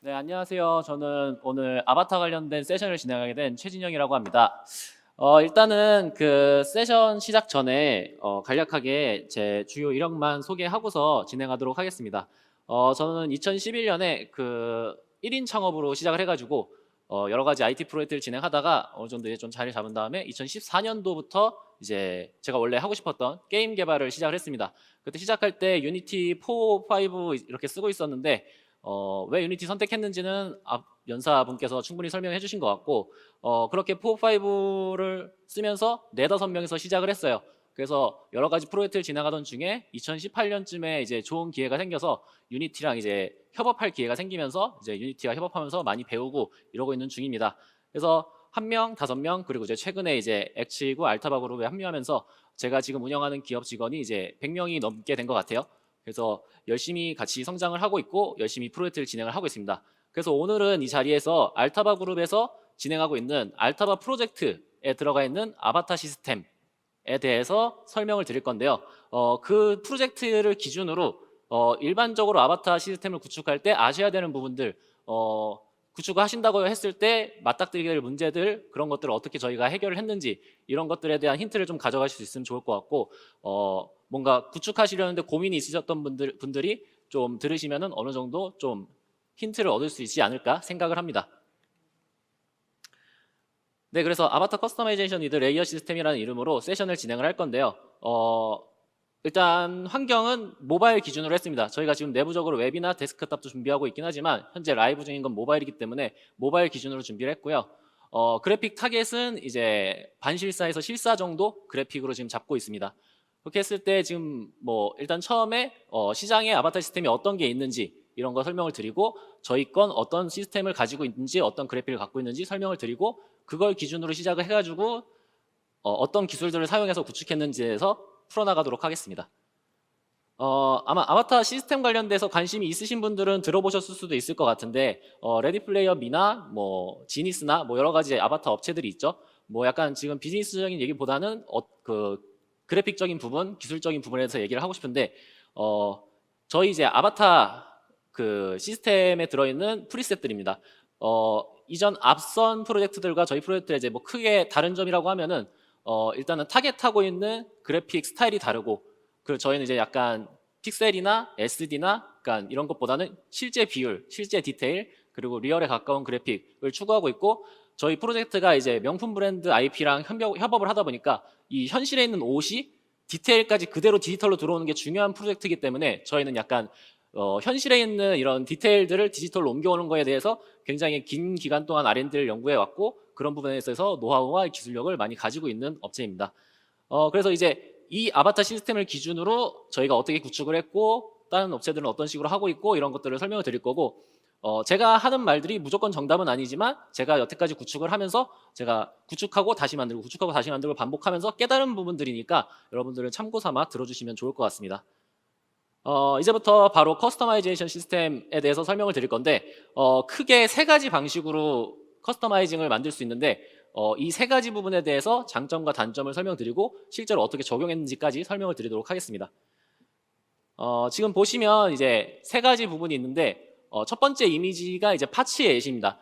네, 안녕하세요. 저는 오늘 아바타 관련된 세션을 진행하게 된 최진영이라고 합니다. 일단은 그 세션 시작 전에 간략하게 제 주요 이력만 소개하고서 진행하도록 하겠습니다. 저는 2011년에 그 1인 창업으로 시작을 해가지고 여러 가지 IT 프로젝트를 진행하다가 어느 정도 이제 좀 자리를 잡은 다음에 2014년도부터 이제 제가 원래 하고 싶었던 게임 개발을 시작을 했습니다. 그때 시작할 때 유니티 4, 5 이렇게 쓰고 있었는데 왜 유니티 선택했는지는 앞 연사분께서 충분히 설명해 주신 것 같고 그렇게 4, 5를 쓰면서 4, 5명이서 시작을 했어요. 그래서 여러 가지 프로젝트를 진행하던 중에 2018년쯤에 이제 좋은 기회가 생겨서 유니티랑 이제 협업할 기회가 생기면서 이제 유니티와 협업하면서 많이 배우고 이러고 있는 중입니다. 그래서 1명, 5명 그리고 이제 최근에 이제 엑치구 알타바 그룹에 합류하면서 제가 지금 운영하는 기업 직원이 이제 100명이 넘게 된 것 같아요. 그래서 열심히 같이 성장을 하고 있고 열심히 프로젝트를 진행을 하고 있습니다. 그래서 오늘은 이 자리에서 알타바 그룹에서 진행하고 있는 알타바 프로젝트에 들어가 있는 아바타 시스템에 대해서 설명을 드릴 건데요. 그 프로젝트를 기준으로 일반적으로 아바타 시스템을 구축할 때 아셔야 되는 부분들, 구축을 하신다고 했을 때 맞닥뜨리게 될 문제들, 그런 것들을 어떻게 저희가 해결을 했는지 이런 것들에 대한 힌트를 좀 가져가실 수 있으면 좋을 것 같고 뭔가 구축하시려는데 고민이 있으셨던 분들이 좀 들으시면은 어느 정도 좀 힌트를 얻을 수 있지 않을까 생각을 합니다. 네, 그래서 아바타 커스터마이제이션 위드 레이어 시스템이라는 이름으로 세션을 진행을 할 건데요. 일단 환경은 모바일 기준으로 했습니다. 저희가 지금 내부적으로 웹이나 데스크탑도 준비하고 있긴 하지만 현재 라이브 중인 건 모바일이기 때문에 모바일 기준으로 준비를 했고요. 그래픽 타겟은 이제 반실사에서 실사 정도 그래픽으로 지금 잡고 있습니다. 그렇게 했을 때 지금 뭐 일단 처음에 시장에 아바타 시스템이 어떤 게 있는지 이런 거 설명을 드리고 저희 건 어떤 시스템을 가지고 있는지 어떤 그래픽을 갖고 있는지 설명을 드리고 그걸 기준으로 시작을 해가지고 어떤 기술들을 사용해서 구축했는지에서 풀어나가도록 하겠습니다. 아마 아바타 시스템 관련돼서 관심이 있으신 분들은 들어보셨을 수도 있을 것 같은데 레디 플레이어 미나 뭐 지니스나 뭐 여러 가지 아바타 업체들이 있죠. 뭐 약간 지금 비즈니스적인 얘기보다는 그 그래픽적인 부분, 기술적인 부분에서 얘기를 하고 싶은데 저희 이제 아바타 그 시스템에 들어있는 프리셋들입니다. 이전 앞선 프로젝트들과 저희 프로젝트의 이제 뭐 크게 다른 점이라고 하면은 일단은 타겟하고 있는 그래픽 스타일이 다르고 그리고 저희는 이제 약간 픽셀이나 SD나 그러니까 이런 것보다는 실제 비율, 실제 디테일 그리고 리얼에 가까운 그래픽을 추구하고 있고 저희 프로젝트가 이제 명품 브랜드 IP랑 협업을 하다 보니까 이 현실에 있는 옷이 디테일까지 그대로 디지털로 들어오는 게 중요한 프로젝트이기 때문에 저희는 약간 현실에 있는 이런 디테일들을 디지털로 옮겨오는 거에 대해서 굉장히 긴 기간 동안 R&D를 연구해 왔고 그런 부분에 있어서 노하우와 기술력을 많이 가지고 있는 업체입니다. 그래서 이제 이 아바타 시스템을 기준으로 저희가 어떻게 구축을 했고 다른 업체들은 어떤 식으로 하고 있고 이런 것들을 설명을 드릴 거고 제가 하는 말들이 무조건 정답은 아니지만 제가 여태까지 구축을 하면서 제가 구축하고 다시 만들고 구축하고 다시 만들고 반복하면서 깨달은 부분들이니까 여러분들은 참고 삼아 들어주시면 좋을 것 같습니다. 이제부터 바로 커스터마이제이션 시스템에 대해서 설명을 드릴 건데 크게 3가지 방식으로 커스터마이징을 만들 수 있는데 이 3가지 부분에 대해서 장점과 단점을 설명드리고 실제로 어떻게 적용했는지까지 설명을 드리도록 하겠습니다. 지금 보시면 이제 3가지 부분이 있는데 첫 번째 이미지가 이제 파츠의 예시입니다.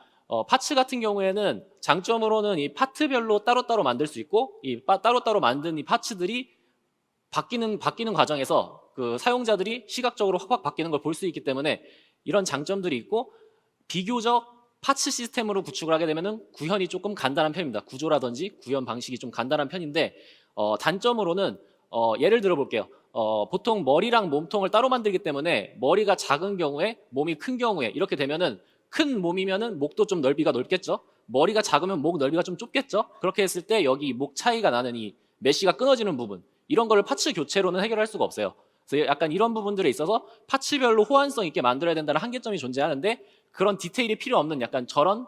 파츠 같은 경우에는 장점으로는 이 파트별로 따로따로 만들 수 있고 이 따로따로 만든 이 파츠들이 바뀌는 과정에서 그 사용자들이 시각적으로 확 바뀌는 걸 볼 수 있기 때문에 이런 장점들이 있고 비교적 파츠 시스템으로 구축을 하게 되면은 구현이 조금 간단한 편입니다. 구조라든지 구현 방식이 좀 간단한 편인데 단점으로는 예를 들어 볼게요. 보통 머리랑 몸통을 따로 만들기 때문에 머리가 작은 경우에 몸이 큰 경우에 이렇게 되면은 큰 몸이면은 목도 좀 넓이가 넓겠죠. 머리가 작으면 목 넓이가 좀 좁겠죠. 그렇게 했을 때 여기 목 차이가 나는 이 메쉬가 끊어지는 부분 이런 거를 파츠 교체로는 해결할 수가 없어요. 그래서 약간 이런 부분들에 있어서 파츠별로 호환성 있게 만들어야 된다는 한계점이 존재하는데 그런 디테일이 필요 없는 약간 저런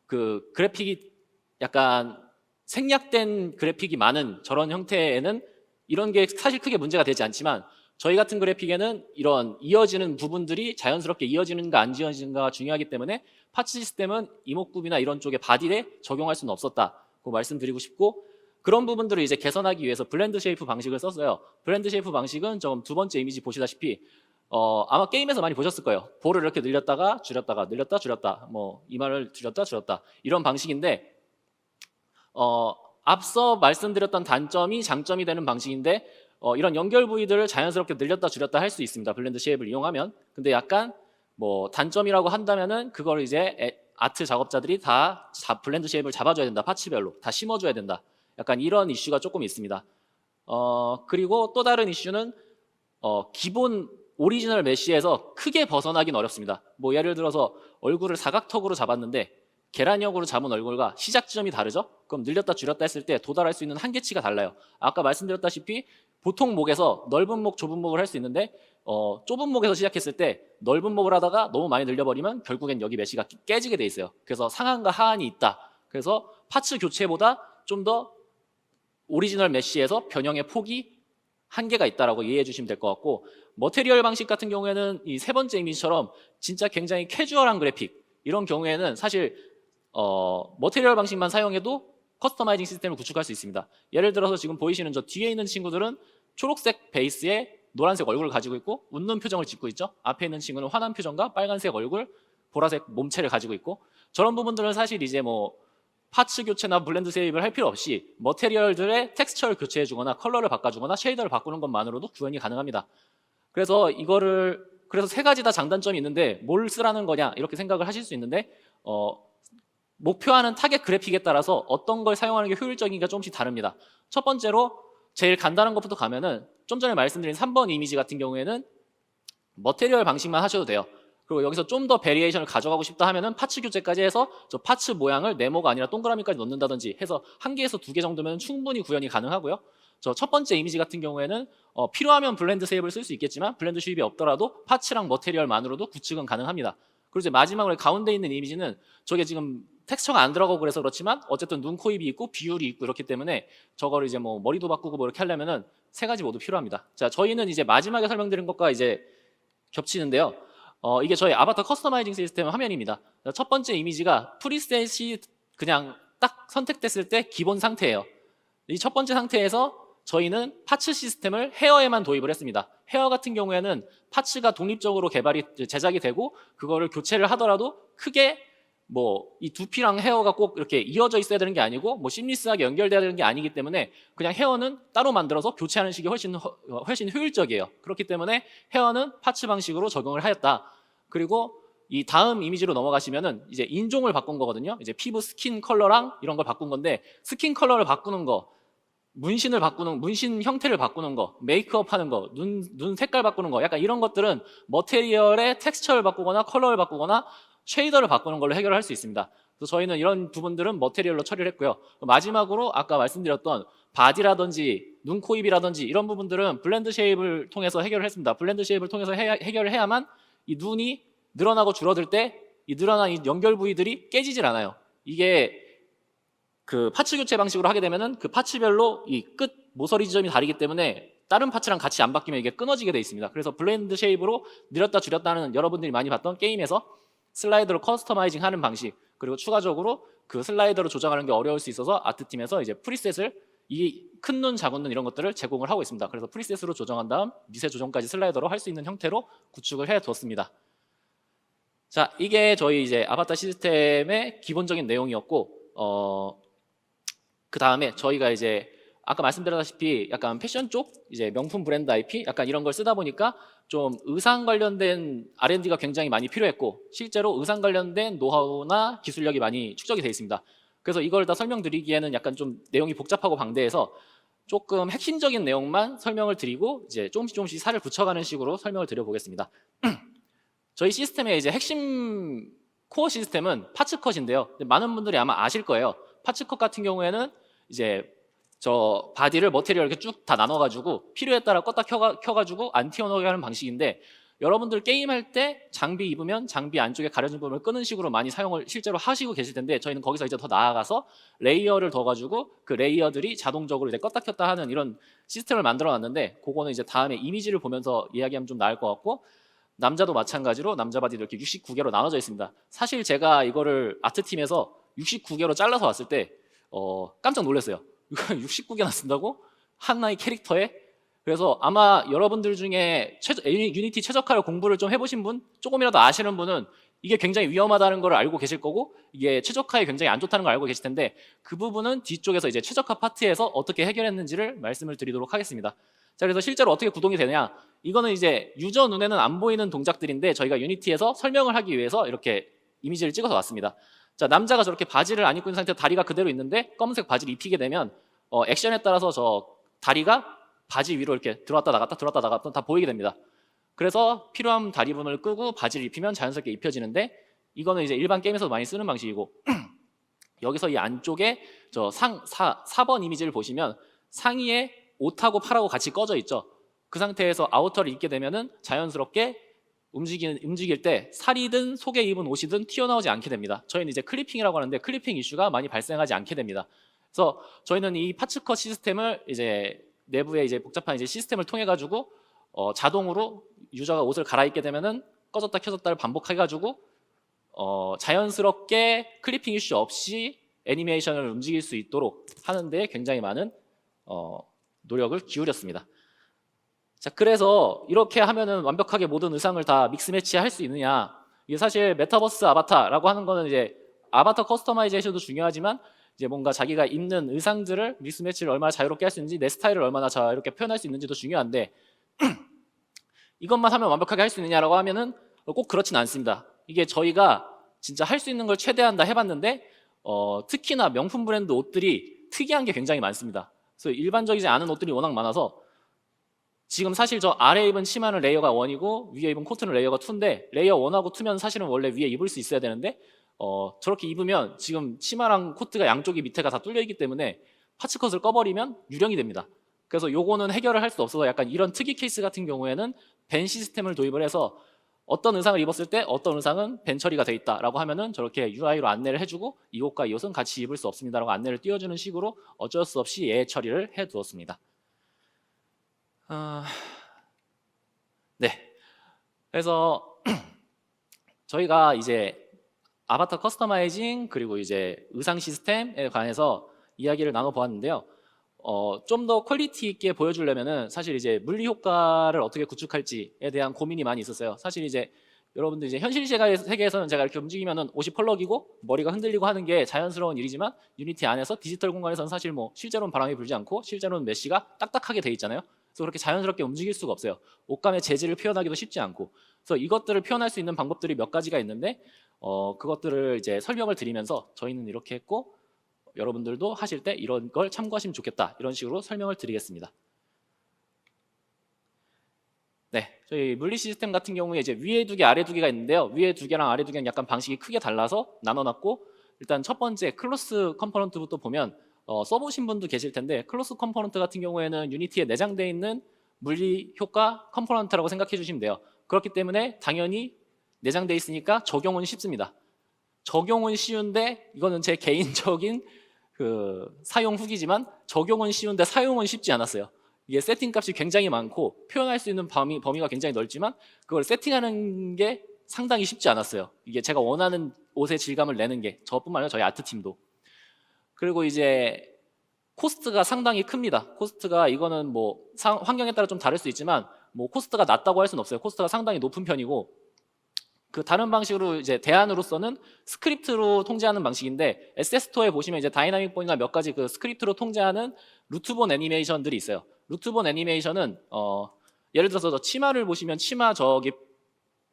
그 그래픽이 약간 생략된 그래픽이 많은 저런 형태에는 이런 게 사실 크게 문제가 되지 않지만 저희 같은 그래픽에는 이런 이어지는 부분들이 자연스럽게 이어지는가 안 이어지는가가 중요하기 때문에 파츠 시스템은 이목구비나 이런 쪽에 바디에 적용할 수는 없었다고 말씀드리고 싶고 그런 부분들을 이제 개선하기 위해서 블렌드 쉐이프 방식을 썼어요. 블렌드 쉐이프 방식은 좀 두 번째 이미지 보시다시피 아마 게임에서 많이 보셨을 거예요. 볼을 이렇게 늘렸다가 줄였다가 늘렸다 줄였다, 뭐 이마를 줄였다 줄였다 이런 방식인데 앞서 말씀드렸던 단점이 장점이 되는 방식인데 이런 연결 부위들을 자연스럽게 늘렸다 줄였다 할 수 있습니다. 블렌드 쉐입을 이용하면. 근데 약간 뭐 단점이라고 한다면은 그걸 이제 아트 작업자들이 다 블렌드 쉐입을 잡아줘야 된다. 파츠별로 다 심어줘야 된다. 약간 이런 이슈가 조금 있습니다. 그리고 또 다른 이슈는 기본 오리지널 메쉬에서 크게 벗어나긴 어렵습니다. 뭐 예를 들어서 얼굴을 사각턱으로 잡았는데 계란형으로 잡은 얼굴과 시작 지점이 다르죠? 그럼 늘렸다 줄였다 했을 때 도달할 수 있는 한계치가 달라요. 아까 말씀드렸다시피 보통 목에서 넓은 목, 좁은 목을 할 수 있는데 좁은 목에서 시작했을 때 넓은 목을 하다가 너무 많이 늘려버리면 결국엔 여기 메쉬가 깨지게 돼 있어요. 그래서 상한과 하한이 있다. 그래서 파츠 교체보다 좀 더 오리지널 메쉬에서 변형의 폭이 한계가 있다라고 이해해 주시면 될 것 같고, 머테리얼 방식 같은 경우에는 이 세 번째 이미지처럼 진짜 굉장히 캐주얼한 그래픽 이런 경우에는 사실 머테리얼 방식만 사용해도 커스터마이징 시스템을 구축할 수 있습니다. 예를 들어서 지금 보이시는 저 뒤에 있는 친구들은 초록색 베이스에 노란색 얼굴을 가지고 있고 웃는 표정을 짓고 있죠. 앞에 있는 친구는 화난 표정과 빨간색 얼굴, 보라색 몸체를 가지고 있고, 저런 부분들은 사실 이제 뭐 파츠 교체나 블렌드 쉐입을 할 필요 없이 머테리얼들의 텍스처를 교체해 주거나 컬러를 바꿔주거나 쉐이더를 바꾸는 것만으로도 구현이 가능합니다. 그래서 그래서 세 가지 다 장단점이 있는데 뭘 쓰라는 거냐 이렇게 생각을 하실 수 있는데 목표하는 타겟 그래픽에 따라서 어떤 걸 사용하는 게 효율적인가 조금씩 다릅니다. 첫 번째로 제일 간단한 것부터 가면은 좀 전에 말씀드린 3번 이미지 같은 경우에는 머테리얼 방식만 하셔도 돼요. 그리고 여기서 좀 더 베리에이션을 가져가고 싶다 하면은 파츠 교체까지 해서 저 파츠 모양을 네모가 아니라 동그라미까지 넣는다든지 해서 한 개에서 두 개 정도면 충분히 구현이 가능하고요. 저 첫 번째 이미지 같은 경우에는 필요하면 블렌드 쉐입을 쓸 수 있겠지만 블렌드 쉐입이 없더라도 파츠랑 머테리얼만으로도 구축은 가능합니다. 그리고 이제 마지막으로 가운데 있는 이미지는 저게 지금 텍스처가 안 들어가고 그래서 그렇지만 어쨌든 눈, 코, 입이 있고 비율이 있고 이렇기 때문에 저거를 이제 뭐 머리도 바꾸고 뭐 이렇게 하려면은 세 가지 모두 필요합니다. 자, 저희는 이제 마지막에 설명드린 것과 이제 겹치는데요. 이게 저희 아바타 커스터마이징 시스템 화면입니다. 첫 번째 이미지가 프리셋이 그냥 딱 선택됐을 때 기본 상태예요. 이 첫 번째 상태에서 저희는 파츠 시스템을 헤어에만 도입을 했습니다. 헤어 같은 경우에는 파츠가 독립적으로 제작이 되고 그거를 교체를 하더라도 크게 뭐 이 두피랑 헤어가 꼭 이렇게 이어져 있어야 되는 게 아니고 뭐 심리스하게 연결돼야 되는 게 아니기 때문에 그냥 헤어는 따로 만들어서 교체하는 식이 훨씬 효율적이에요. 그렇기 때문에 헤어는 파츠 방식으로 적용을 하였다. 그리고 이 다음 이미지로 넘어가시면은 이제 인종을 바꾼 거거든요. 이제 피부 스킨 컬러랑 이런 걸 바꾼 건데, 스킨 컬러를 바꾸는 거, 문신 형태를 바꾸는 거, 메이크업 하는 거, 눈 색깔 바꾸는 거, 약간 이런 것들은 머테리얼의 텍스처를 바꾸거나 컬러를 바꾸거나 쉐이더를 바꾸는 걸로 해결을 할 수 있습니다. 그래서 저희는 이런 부분들은 머테리얼로 처리를 했고요. 마지막으로 아까 말씀드렸던 바디라든지 눈, 코, 입이라든지 이런 부분들은 블렌드 쉐입을 통해서 해결을 했습니다. 블렌드 쉐입을 통해서 해결을 해야만 이 눈이 늘어나고 줄어들 때 이 늘어난 이 연결 부위들이 깨지질 않아요. 이게 그 파츠 교체 방식으로 하게 되면은 그 파츠별로 이 끝 모서리 지점이 다르기 때문에 다른 파츠랑 같이 안 바뀌면 이게 끊어지게 돼 있습니다. 그래서 블렌드 쉐입으로 늘렸다 줄였다는 여러분들이 많이 봤던 게임에서 슬라이더로 커스터마이징 하는 방식, 그리고 추가적으로 그 슬라이더로 조정하는 게 어려울 수 있어서 아트팀에서 이제 프리셋을 이 큰 눈, 작은 눈 이런 것들을 제공을 하고 있습니다. 그래서 프리셋으로 조정한 다음 미세 조정까지 슬라이더로 할 수 있는 형태로 구축을 해 두었습니다. 자, 이게 저희 이제 아바타 시스템의 기본적인 내용이었고, 그 다음에 저희가 이제 아까 말씀드렸다시피 약간 패션 쪽 이제 명품 브랜드 IP 약간 이런 걸 쓰다 보니까 좀 의상 관련된 R&D가 굉장히 많이 필요했고, 실제로 의상 관련된 노하우나 기술력이 많이 축적이 되어 있습니다. 그래서 이걸 다 설명드리기에는 약간 좀 내용이 복잡하고 방대해서 조금 핵심적인 내용만 설명을 드리고 이제 조금씩 살을 붙여가는 식으로 설명을 드려보겠습니다. 저희 시스템의 이제 핵심 코어 시스템은 파츠컷인데요. 많은 분들이 아마 아실 거예요. 파츠컷 같은 경우에는 이제 저 바디를 머테리얼 이렇게 쭉 다 나눠가지고 필요에 따라 껐다 켜가지고 안 튀어나오게 하는 방식인데, 여러분들 게임할 때 장비 입으면 장비 안쪽에 가려진 부분을 끄는 식으로 많이 사용을 실제로 하시고 계실 텐데, 저희는 거기서 이제 더 나아가서 레이어를 더 가지고 그 레이어들이 자동적으로 이제 껐다 켰다 하는 이런 시스템을 만들어 놨는데, 그거는 이제 다음에 이미지를 보면서 이야기하면 좀 나을 것 같고, 남자도 마찬가지로 남자 바디도 이렇게 69개로 나눠져 있습니다. 사실 제가 이거를 아트팀에서 69개로 잘라서 왔을 때 깜짝 놀랐어요. 이거 69개나 쓴다고? 하나의 캐릭터에 그래서 아마 여러분들 중에 유니티 최적화를 공부를 좀 해보신 분, 조금이라도 아시는 분은 이게 굉장히 위험하다는 걸 알고 계실 거고 이게 최적화에 굉장히 안 좋다는 걸 알고 계실 텐데 그 부분은 뒤쪽에서 이제 최적화 파트에서 어떻게 해결했는지를 말씀을 드리도록 하겠습니다. 자, 그래서 실제로 어떻게 구동이 되냐? 이거는 이제 유저 눈에는 안 보이는 동작들인데 저희가 유니티에서 설명을 하기 위해서 이렇게 이미지를 찍어서 왔습니다. 자, 남자가 저렇게 바지를 안 입고 있는 상태에서 다리가 그대로 있는데 검은색 바지를 입히게 되면 액션에 따라서 저 다리가 바지 위로 이렇게 들어왔다 나갔다 다 보이게 됩니다. 그래서 필요한 다리분을 끄고 바지를 입히면 자연스럽게 입혀지는데 이거는 이제 일반 게임에서 많이 쓰는 방식이고 여기서 이 안쪽에 저 4번 이미지를 보시면 상의에 옷하고 팔하고 같이 꺼져 있죠. 그 상태에서 아우터를 입게 되면은 자연스럽게 움직일 때 살이든 속에 입은 옷이든 튀어나오지 않게 됩니다. 저희는 이제 클리핑이라고 하는데 클리핑 이슈가 많이 발생하지 않게 됩니다. 그래서 저희는 이 파츠컷 시스템을 이제 내부에 이제 복잡한 이제 시스템을 통해 가지고 자동으로 유저가 옷을 갈아입게 되면은 꺼졌다 켜졌다를 반복해가지고 자연스럽게 클리핑 이슈 없이 애니메이션을 움직일 수 있도록 하는데 굉장히 많은 노력을 기울였습니다. 자, 그래서 이렇게 하면은 완벽하게 모든 의상을 다 믹스 매치 할 수 있느냐? 이게 사실 메타버스 아바타라고 하는 거는 이제 아바타 커스터마이제이션도 중요하지만 이제 뭔가 자기가 입는 의상들을 믹스 매치를 얼마나 자유롭게 할 수 있는지 내 스타일을 얼마나 자유롭게 표현할 수 있는지도 중요한데 이것만 하면 완벽하게 할 수 있느냐라고 하면은 꼭 그렇진 않습니다. 이게 저희가 진짜 할 수 있는 걸 최대한 다 해봤는데 특히나 명품 브랜드 옷들이 특이한 게 굉장히 많습니다. 그래서 일반적이지 않은 옷들이 워낙 많아서 지금 사실 저 아래 입은 치마는 레이어가 1이고 위에 입은 코트는 레이어가 2인데 레이어 1하고 2면 사실은 원래 위에 입을 수 있어야 되는데 저렇게 입으면 지금 치마랑 코트가 양쪽이 밑에가 다 뚫려 있기 때문에 파츠컷을 꺼버리면 유령이 됩니다. 그래서 요거는 해결을 할 수 없어서 약간 이런 특이 케이스 같은 경우에는 밴 시스템을 도입을 해서 어떤 의상을 입었을 때 어떤 의상은 밴 처리가 돼 있다라고 하면은 저렇게 UI로 안내를 해주고 이 옷과 이 옷은 같이 입을 수 없습니다라고 안내를 띄워주는 식으로 어쩔 수 없이 예외 처리를 해두었습니다. 네, 그래서 저희가 이제 아바타 커스터마이징 그리고 이제 의상 시스템에 관해서 이야기를 나눠보았는데요. 좀 더 퀄리티 있게 보여주려면은 사실 이제 물리 효과를 어떻게 구축할지에 대한 고민이 많이 있었어요. 사실 이제 여러분들 이제 현실 세계에서는 제가 이렇게 움직이면은 옷이 펄럭이고 머리가 흔들리고 하는 게 자연스러운 일이지만 유니티 안에서 디지털 공간에서는 사실 뭐 실제로는 바람이 불지 않고 실제로는 메쉬가 딱딱하게 돼 있잖아요. 그래서 그렇게 자연스럽게 움직일 수가 없어요. 옷감의 재질을 표현하기도 쉽지 않고. 그래서 이것들을 표현할 수 있는 방법들이 몇 가지가 있는데 그것들을 이제 설명을 드리면서 저희는 이렇게 했고 여러분들도 하실 때 이런 걸 참고하시면 좋겠다 이런 식으로 설명을 드리겠습니다. 네, 저희 물리 시스템 같은 경우에 이제 위에 두 개, 아래 두 개가 있는데요. 위에 두 개랑 아래 두 개는 약간 방식이 크게 달라서 나눠놨고 일단 첫 번째 클로스 컴포넌트부터 보면 써보신 분도 계실 텐데 클로스 컴포넌트 같은 경우에는 유니티에 내장되어 있는 물리 효과 컴포넌트라고 생각해 주시면 돼요. 그렇기 때문에 당연히 내장되어 있으니까 적용은 쉽습니다. 적용은 쉬운데 이거는 제 개인적인 사용 후기지만 적용은 쉬운데 사용은 쉽지 않았어요. 이게 세팅 값이 굉장히 많고 표현할 수 있는 범위가 굉장히 넓지만 그걸 세팅하는 게 상당히 쉽지 않았어요. 이게 제가 원하는 옷의 질감을 내는 게 저뿐만 아니라 저희 아트팀도. 그리고 이제 코스트가 상당히 큽니다. 코스트가 이거는 뭐 환경에 따라 좀 다를 수 있지만 뭐 코스트가 낮다고 할 수는 없어요. 코스트가 상당히 높은 편이고 다른 방식으로 이제 대안으로서는 스크립트로 통제하는 방식인데 SS 스토어에 보시면 이제 다이나믹 본이나 몇 가지 스크립트로 통제하는 루트본 애니메이션들이 있어요. 루트본 애니메이션은 예를 들어서 저 치마를 보시면 치마 저기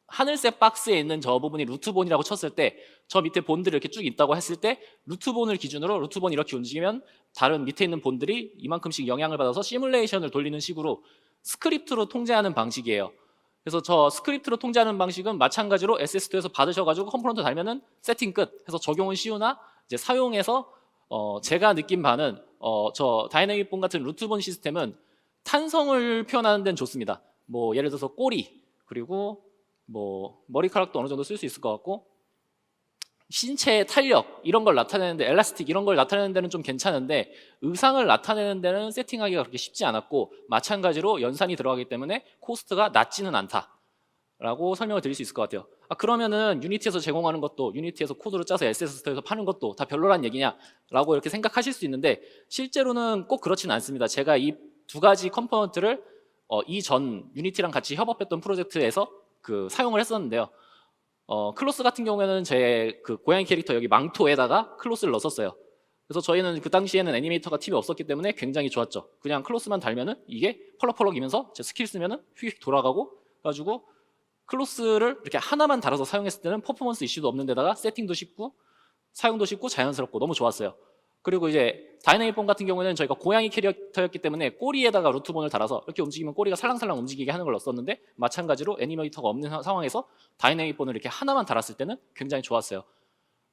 하늘색 박스에 있는 저 부분이 루트본이라고 쳤을 때 저 밑에 본들이 이렇게 쭉 있다고 했을 때 루트본을 기준으로 루트본이 이렇게 움직이면 다른 밑에 있는 본들이 이만큼씩 영향을 받아서 시뮬레이션을 돌리는 식으로 스크립트로 통제하는 방식이에요. 그래서 저 스크립트로 통제하는 방식은 마찬가지로 SS2에서 받으셔가지고 컴포넌트 달면은 세팅 끝 해서 적용은 쉬우나 이제 사용해서 제가 느낀 바는 저 다이내믹 본 같은 루트본 시스템은 탄성을 표현하는 데는 좋습니다. 뭐 예를 들어서 꼬리 그리고 뭐 머리카락도 어느 정도 쓸 수 있을 것 같고 신체의 탄력 이런 걸 나타내는데 엘라스틱 이런 걸 나타내는 데는 좀 괜찮은데 의상을 나타내는 데는 세팅하기가 그렇게 쉽지 않았고 마찬가지로 연산이 들어가기 때문에 코스트가 낮지는 않다라고 설명을 드릴 수 있을 것 같아요. 그러면은 유니티에서 제공하는 것도 유니티에서 코드를 짜서 SS 스토어에서 파는 것도 다 별로란 얘기냐라고 이렇게 생각하실 수 있는데 실제로는 꼭 그렇지는 않습니다. 제가 이 두 가지 컴포넌트를 이전 유니티랑 같이 협업했던 프로젝트에서 그 사용을 했었는데요. 클로스 같은 경우에는 제 그 고양이 캐릭터 여기 망토에다가 클로스를 넣었어요. 그래서 저희는 그 당시에는 애니메이터가 팁이 없었기 때문에 굉장히 좋았죠. 그냥 클로스만 달면은 이게 펄럭펄럭이면서 제 스킬 쓰면은 휙 돌아가고 가지고 클로스를 이렇게 하나만 달아서 사용했을 때는 퍼포먼스 이슈도 없는 데다가 세팅도 쉽고 사용도 쉽고 자연스럽고 너무 좋았어요. 그리고 이제 다이내믹 본 같은 경우는 저희가 고양이 캐릭터였기 때문에 꼬리에다가 루트본을 달아서 이렇게 움직이면 꼬리가 살랑살랑 움직이게 하는 걸 넣었었는데 마찬가지로 애니메이터가 없는 상황에서 다이내믹 본을 이렇게 하나만 달았을 때는 굉장히 좋았어요.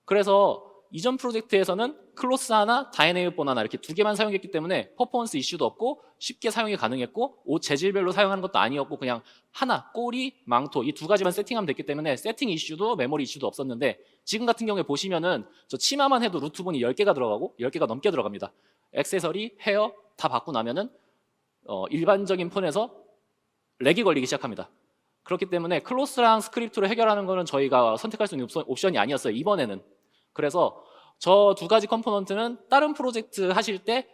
그래서 이전 프로젝트에서는 클로스 하나, 다이내믹 본 하나 이렇게 두 개만 사용했기 때문에 퍼포먼스 이슈도 없고 쉽게 사용이 가능했고 옷 재질별로 사용하는 것도 아니었고 그냥 하나, 꼬리, 망토 이 두 가지만 세팅하면 됐기 때문에 세팅 이슈도 메모리 이슈도 없었는데 지금 같은 경우에 보시면은 저 치마만 해도 루트본이 10개가 들어가고 10개가 넘게 들어갑니다. 액세서리, 헤어 다 받고 나면은 일반적인 폰에서 렉이 걸리기 시작합니다. 그렇기 때문에 클로스랑 스크립트로 해결하는 거는 저희가 선택할 수 있는 옵션이 아니었어요. 이번에는. 그래서 저 두 가지 컴포넌트는 다른 프로젝트 하실 때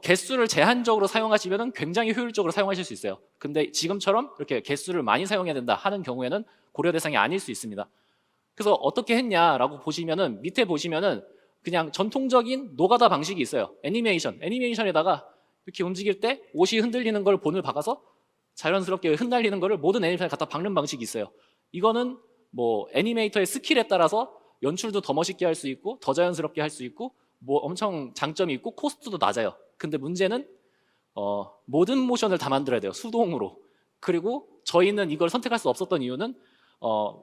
개수를 제한적으로 사용하시면 굉장히 효율적으로 사용하실 수 있어요. 근데 지금처럼 이렇게 개수를 많이 사용해야 된다 하는 경우에는 고려 대상이 아닐 수 있습니다. 그래서 어떻게 했냐라고 보시면은 밑에 보시면은 그냥 전통적인 노가다 방식이 있어요. 애니메이션에다가 이렇게 움직일 때 옷이 흔들리는 걸 본을 박아서 자연스럽게 흩날리는 거를 모든 애니메이션에 갖다 박는 방식이 있어요. 이거는 뭐 애니메이터의 스킬에 따라서 연출도 더 멋있게 할 수 있고 더 자연스럽게 할 수 있고 뭐 엄청 장점이 있고 코스트도 낮아요. 근데 문제는 모든 모션을 다 만들어야 돼요. 수동으로. 그리고 저희는 이걸 선택할 수 없었던 이유는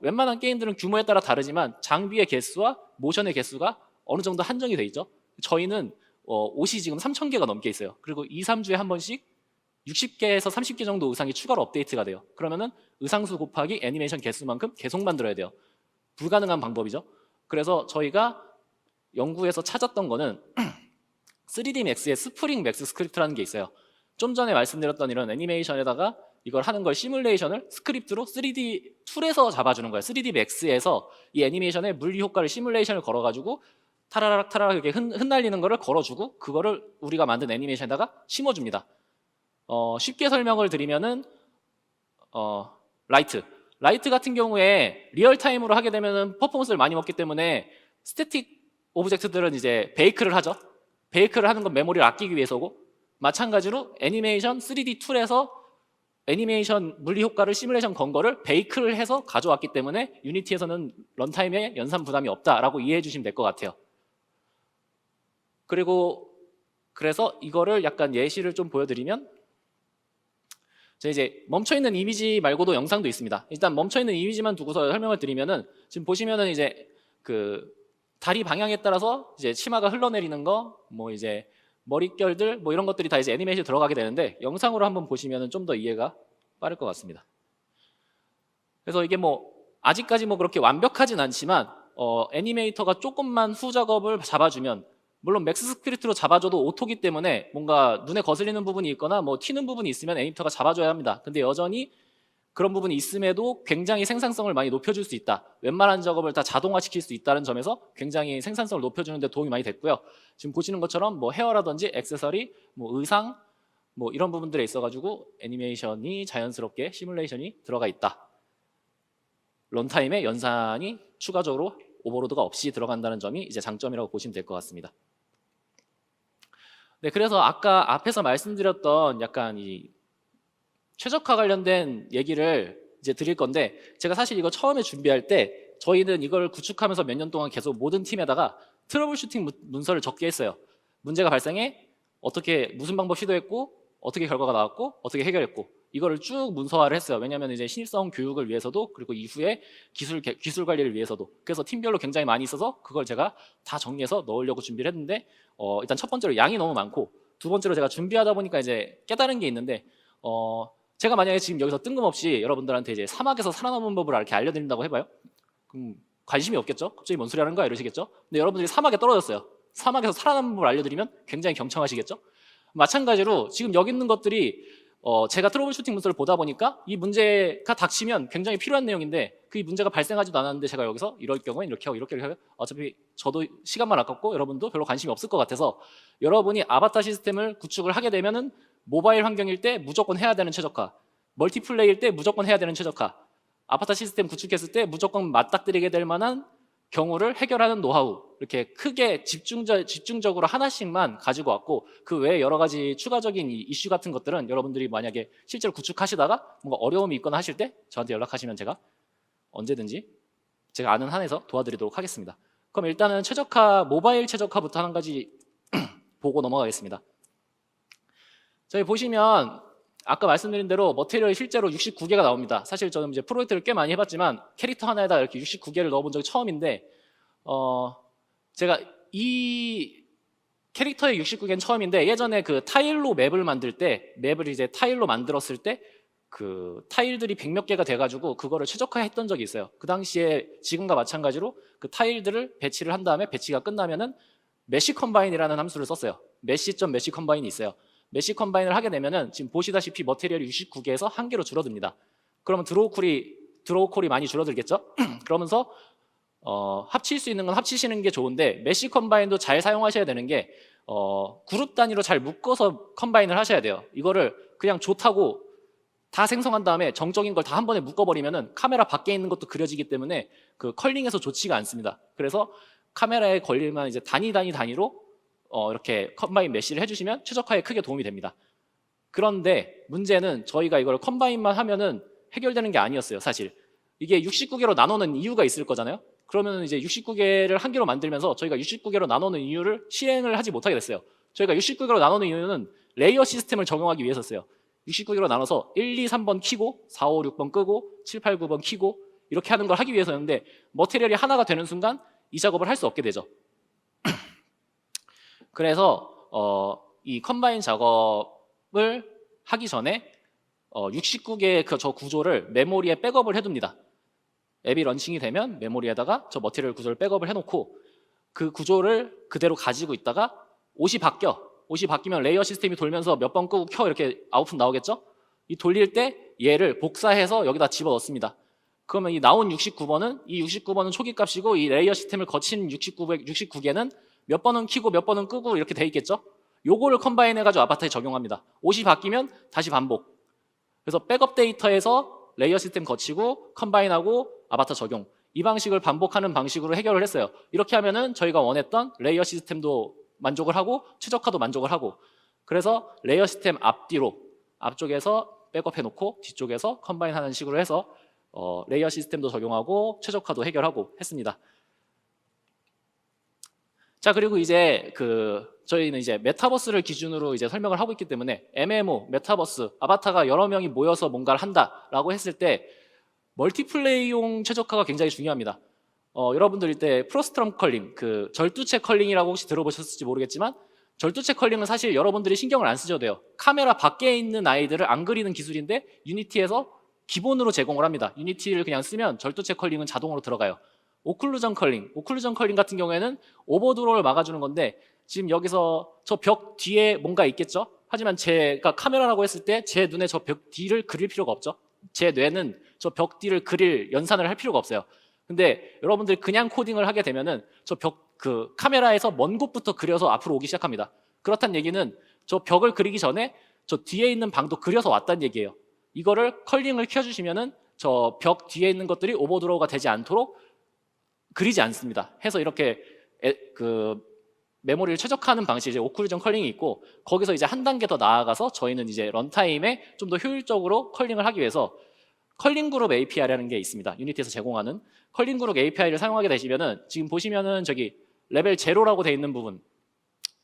웬만한 게임들은 규모에 따라 다르지만 장비의 개수와 모션의 개수가 어느 정도 한정이 돼 있죠. 저희는 옷이 지금 3,000개가 넘게 있어요. 그리고 2, 3주에 한 번씩 60개에서 30개 정도 의상이 추가로 업데이트가 돼요. 그러면은 의상수 곱하기 애니메이션 개수만큼 계속 만들어야 돼요. 불가능한 방법이죠. 그래서 저희가 연구해서 찾았던 거는 3D Max의 스프링 맥스 스크립트라는 게 있어요. 좀 전에 말씀드렸던 이런 애니메이션에다가 이걸 하는 걸 시뮬레이션을 스크립트로 3D 툴에서 잡아주는 거예요. 3D Max에서 이 애니메이션의 물리 효과를 시뮬레이션을 걸어가지고 타라락 타라락 이렇게 흩날리는 거를 걸어주고 그거를 우리가 만든 애니메이션에다가 심어줍니다. 쉽게 설명을 드리면은 라이트 같은 경우에 리얼타임으로 하게 되면 퍼포먼스를 많이 먹기 때문에 스태틱 오브젝트들은 이제 베이크를 하죠. 베이크를 하는 건 메모리를 아끼기 위해서고 마찬가지로 애니메이션 3D 툴에서 애니메이션 물리 효과를 시뮬레이션 건 거를 베이크를 해서 가져왔기 때문에 유니티에서는 런타임에 연산 부담이 없다라고 이해해 주시면 될 것 같아요. 그리고 그래서 이거를 약간 예시를 좀 보여드리면 이제 멈춰있는 이미지 말고도 영상도 있습니다. 일단 멈춰있는 이미지만 두고서 설명을 드리면은 지금 보시면은 이제 그 다리 방향에 따라서 이제 치마가 흘러내리는 거, 뭐 이제 머릿결들 뭐 이런 것들이 다 이제 애니메이션에 들어가게 되는데 영상으로 한번 보시면은 좀 더 이해가 빠를 것 같습니다. 그래서 이게 뭐 아직까지 뭐 그렇게 완벽하진 않지만 애니메이터가 조금만 후작업을 잡아주면 물론 맥스 스크립트로 잡아줘도 오토기 때문에 뭔가 눈에 거슬리는 부분이 있거나 뭐 튀는 부분이 있으면 애니메이터가 잡아줘야 합니다. 근데 여전히 그런 부분이 있음에도 굉장히 생산성을 많이 높여줄 수 있다. 웬만한 작업을 다 자동화시킬 수 있다는 점에서 굉장히 생산성을 높여주는 데 도움이 많이 됐고요. 지금 보시는 것처럼 뭐 헤어라든지 액세서리, 뭐 의상 뭐 이런 부분들에 있어가지고 애니메이션이 자연스럽게 시뮬레이션이 들어가 있다. 런타임에 연산이 추가적으로 오버로드가 없이 들어간다는 점이 이제 장점이라고 보시면 될 것 같습니다. 네, 그래서 아까 앞에서 말씀드렸던 약간 이 최적화 관련된 얘기를 이제 드릴 건데 제가 사실 이거 처음에 준비할 때 저희는 이걸 구축하면서 몇 년 동안 계속 모든 팀에다가 트러블 슈팅 문서를 적게 했어요. 문제가 발생해 어떻게 무슨 방법 시도했고 어떻게 결과가 나왔고 어떻게 해결했고 이거를 쭉 문서화를 했어요. 왜냐하면 이제 신입사원 교육을 위해서도 그리고 이후에 기술 관리를 위해서도 그래서 팀별로 굉장히 많이 있어서 그걸 제가 다 정리해서 넣으려고 준비를 했는데 일단 첫 번째로 양이 너무 많고 두 번째로 제가 준비하다 보니까 이제 깨달은 게 있는데 제가 만약에 지금 여기서 뜬금없이 여러분들한테 이제 사막에서 살아남는 법을 이렇게 알려드린다고 해봐요. 그럼 관심이 없겠죠? 갑자기 뭔 소리 하는 거야 이러시겠죠? 근데 여러분들이 사막에 떨어졌어요. 사막에서 살아남는 법을 알려드리면 굉장히 경청하시겠죠? 마찬가지로 지금 여기 있는 것들이 제가 트러블 슈팅 문서를 보다 보니까 이 문제가 닥치면 굉장히 필요한 내용인데 그 문제가 발생하지도 않았는데 제가 여기서 이럴 경우엔 이렇게 하고 이렇게 하고 어차피 저도 시간만 아깝고 여러분도 별로 관심이 없을 것 같아서 여러분이 아바타 시스템을 구축을 하게 되면은 모바일 환경일 때 무조건 해야 되는 최적화, 멀티플레이일 때 무조건 해야 되는 최적화, 아바타 시스템 구축했을 때 무조건 맞닥뜨리게 될 만한 경우를 해결하는 노하우, 이렇게 크게 집중적으로 하나씩만 가지고 왔고, 그 외에 여러 가지 추가적인 이슈 같은 것들은 여러분들이 만약에 실제로 구축하시다가 뭔가 어려움이 있거나 하실 때 저한테 연락하시면 제가 언제든지 제가 아는 한에서 도와드리도록 하겠습니다. 그럼 일단은 최적화, 모바일 최적화부터 한 가지 보고 넘어가겠습니다. 저희 보시면 아까 말씀드린 대로 머티리얼이 실제로 69개가 나옵니다. 사실 저는 이제 프로젝트를 꽤 많이 해봤지만 캐릭터 하나에다 이렇게 69개를 넣어본 적이 처음인데, 제가 이 캐릭터의 69개는 처음인데, 예전에 그 타일로 맵을 만들 때, 맵을 이제 타일로 만들었을 때 그 타일들이 100몇 개가 돼가지고 그거를 최적화했던 적이 있어요. 그 당시에 지금과 마찬가지로 그 타일들을 배치를 한 다음에 배치가 끝나면은 메시 컴바인이라는 함수를 썼어요. 메시 컴바인이 있어요. 메시 컴바인을 하게 되면은 지금 보시다시피 머티리얼이 69개에서 1개로 줄어듭니다. 그러면 드로우 콜이 많이 줄어들겠죠? 그러면서 합칠 수 있는 건 합치시는 게 좋은데, 메시 컴바인도 잘 사용하셔야 되는 게 그룹 단위로 잘 묶어서 컴바인을 하셔야 돼요. 이거를 그냥 좋다고 다 생성한 다음에 정적인 걸 다 한 번에 묶어버리면은 카메라 밖에 있는 것도 그려지기 때문에 그 컬링에서 좋지가 않습니다. 그래서 카메라에 걸릴만 이제 단위로 이렇게 컴바인 메시를 해주시면 최적화에 크게 도움이 됩니다. 그런데 문제는 저희가 이걸 컴바인만 하면은 해결되는 게 아니었어요. 사실 이게 69개로 나누는 이유가 있을 거잖아요. 그러면 이제 69개를 한 개로 만들면서 저희가 69개로 나누는 이유를 실행을 하지 못하게 됐어요. 저희가 69개로 나누는 이유는 레이어 시스템을 적용하기 위해서였어요. 69개로 나눠서 1, 2, 3번 키고 4, 5, 6번 끄고 7, 8, 9번 키고 이렇게 하는 걸 하기 위해서였는데, 머티리얼이 하나가 되는 순간 이 작업을 할 수 없게 되죠. 그래서 이 컴바인 작업을 하기 전에 69개의 저 구조를 메모리에 백업을 해둡니다. 앱이 런칭이 되면 메모리에다가 저 머티리얼 구조를 백업을 해놓고 그 구조를 그대로 가지고 있다가 옷이 바뀌면 레이어 시스템이 돌면서 몇 번 끄고 켜 이렇게 아웃풋 나오겠죠? 이 돌릴 때 얘를 복사해서 여기다 집어넣습니다. 그러면 이 나온 69번은 초기 값이고, 이 레이어 시스템을 거친 69개는 몇 번은 키고 몇 번은 끄고 이렇게 돼 있겠죠? 요거를 컴바인 해가지고 아바타에 적용합니다. 옷이 바뀌면 다시 반복. 그래서 백업 데이터에서 레이어 시스템 거치고 컴바인하고 아바타 적용, 이 방식을 반복하는 방식으로 해결을 했어요. 이렇게 하면은 저희가 원했던 레이어 시스템도 만족을 하고 최적화도 만족을 하고, 그래서 레이어 시스템 앞쪽에서 백업해 놓고 뒤쪽에서 컴바인하는 식으로 해서 레이어 시스템도 적용하고 최적화도 해결하고 했습니다. 자, 그리고 이제 저희는 이제 메타버스를 기준으로 이제 설명을 하고 있기 때문에 MMO, 메타버스, 아바타가 여러 명이 모여서 뭔가를 한다라고 했을 때 멀티플레이용 최적화가 굉장히 중요합니다. 여러분들 이때 프로스트럼 컬링, 그 절두체 컬링이라고 혹시 들어보셨을지 모르겠지만, 절두체 컬링은 사실 여러분들이 신경을 안 쓰셔도 돼요. 카메라 밖에 있는 아이들을 안 그리는 기술인데 유니티에서 기본으로 제공을 합니다. 유니티를 그냥 쓰면 절두체 컬링은 자동으로 들어가요. 오클루전 컬링 같은 경우에는 오버드로우를 막아주는 건데, 지금 여기서 저 벽 뒤에 뭔가 있겠죠? 하지만 제가 카메라라고 했을 때 제 눈에 저 벽 뒤를 그릴 필요가 없죠. 제 뇌는 저 벽 뒤를 그릴 연산을 할 필요가 없어요. 근데 여러분들이 그냥 코딩을 하게 되면은 저 카메라에서 먼 곳부터 그려서 앞으로 오기 시작합니다. 그렇다는 얘기는 저 벽을 그리기 전에 저 뒤에 있는 방도 그려서 왔다는 얘기예요. 이거를 컬링을 켜주시면은 저 벽 뒤에 있는 것들이 오버드로우가 되지 않도록 그리지 않습니다. 해서 이렇게 메모리를 최적화하는 방식이 이제 오클루전 컬링이 있고, 거기서 이제 한 단계 더 나아가서 저희는 이제 런타임에 좀 더 효율적으로 컬링을 하기 위해서 컬링 그룹 API라는 게 있습니다. 유니티에서 제공하는 컬링 그룹 API를 사용하게 되시면은, 지금 보시면은 저기 레벨 0라고 돼 있는 부분,